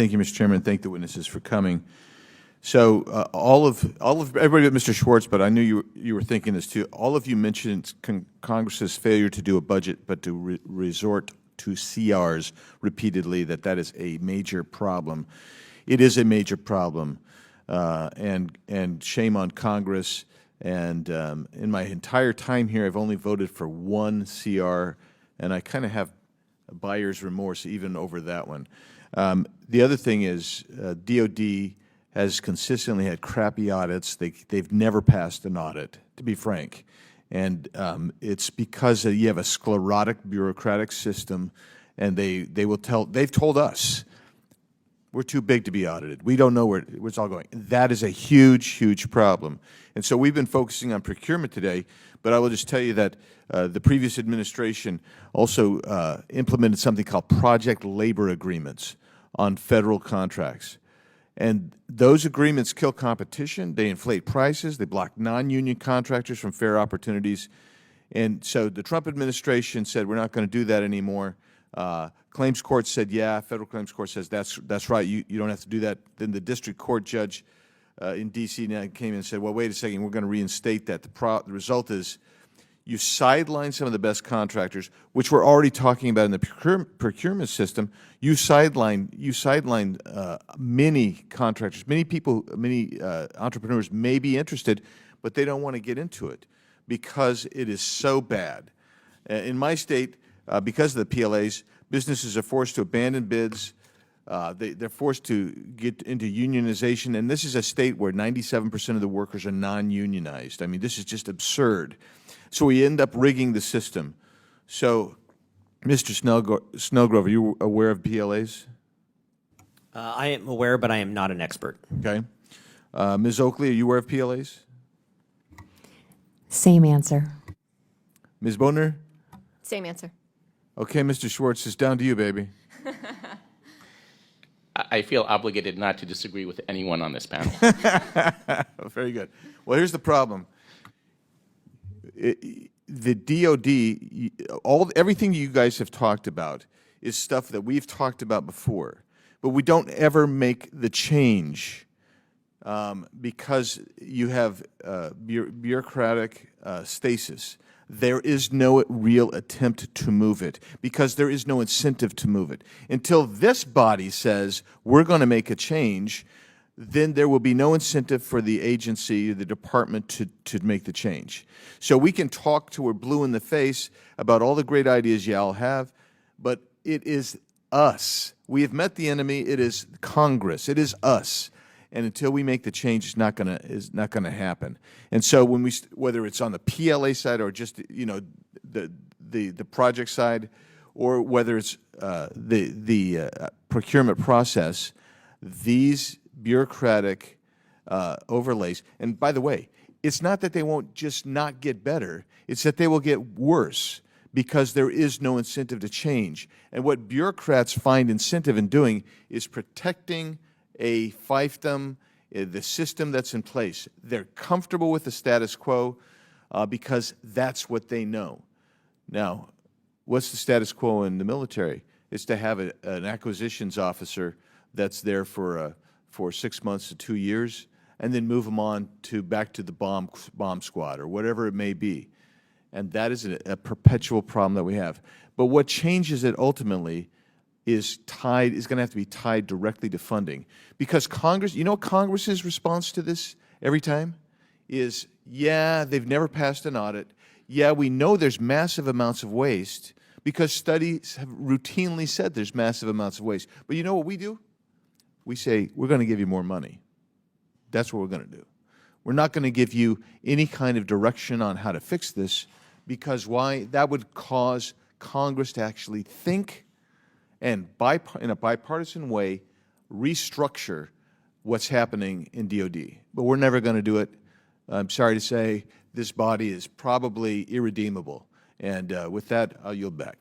Thank you, Mr. Chairman. Thank the witnesses for coming. So all of everybody but Mr. Schwartz, but I knew you were thinking this too. All of you mentioned Congress's failure to do a budget, but to resort to CRs repeatedly. That is a major problem. It is a major problem, and shame on Congress. And in my entire time here, I've only voted for one CR, and I kind of have buyer's remorse even over that one. The other thing is DOD has consistently had crappy audits. They've never passed an audit, to be frank. And it's because you have a sclerotic bureaucratic system, and they've told us, we're too big to be audited. We don't know where it's all going. That is a huge, huge problem. And so we've been focusing on procurement today, but I will just tell you that the previous administration also implemented something called project labor agreements on federal contracts. And those agreements kill competition, they inflate prices, they block non-union contractors from fair opportunities. And so the Trump administration said, we're not going to do that anymore. Claims court said, yeah. Federal claims court says, that's right, you don't have to do that. Then the district court judge in D.C. now came in and said, well, wait a second, we're going to reinstate that. The result is you sideline some of the best contractors, which we're already talking about in the procurement system. You sideline many contractors, many people, many entrepreneurs may be interested, but they don't want to get into it because it is so bad. In my state, because of the PLAs, businesses are forced to abandon bids. They're forced to get into unionization, and this is a state where 97% of the workers are non-unionized. I mean, this is just absurd. So we end up rigging the system. So, Mr. Snellgrove, are you aware of PLAs? I am aware, but I am not an expert. Okay. Ms. Oakley, are you aware of PLAs? Same answer. Ms. Bodner? Same answer. Okay, Mr. Schwartz, it's down to you, baby. I feel obligated not to disagree with anyone on this panel. Very good. Well, here's the problem. The DOD, everything you guys have talked about is stuff that we've talked about before, but we don't ever make the change because you have bureaucratic stasis. There is no real attempt to move it because there is no incentive to move it. Until this body says we're going to make a change, then there will be no incentive for the agency, the department to make the change. So we can talk till we're blue in the face about all the great ideas y'all have, but it is us. We have met the enemy. It is Congress. It is us. And until we make the change, it's not going to happen. And so when whether it's on the PLA side or just the project side, or whether it's the procurement process, these bureaucratic overlays. And by the way, it's not that they won't just not get better, it's that they will get worse because there is no incentive to change. And what bureaucrats find incentive in doing is protecting a fiefdom, the system that's in place. They're comfortable with the status quo because that's what they know. Now, what's the status quo in the military? It's to have an acquisitions officer that's there for 6 months to 2 years, and then move them on back to the bomb squad or whatever it may be. And that is a perpetual problem that we have. But what changes it ultimately is going to have to be tied directly to funding. Because Congress, you know what Congress's response to this every time is, yeah, they've never passed an audit. Yeah, we know there's massive amounts of waste because studies have routinely said there's massive amounts of waste. But you know what we do? We say, we're going to give you more money. That's what we're going to do. We're not going to give you any kind of direction on how to fix this because why? That would cause Congress to actually think and in a bipartisan way restructure what's happening in DOD. But we're never going to do it. I'm sorry to say this body is probably irredeemable. And with that, I'll yield back.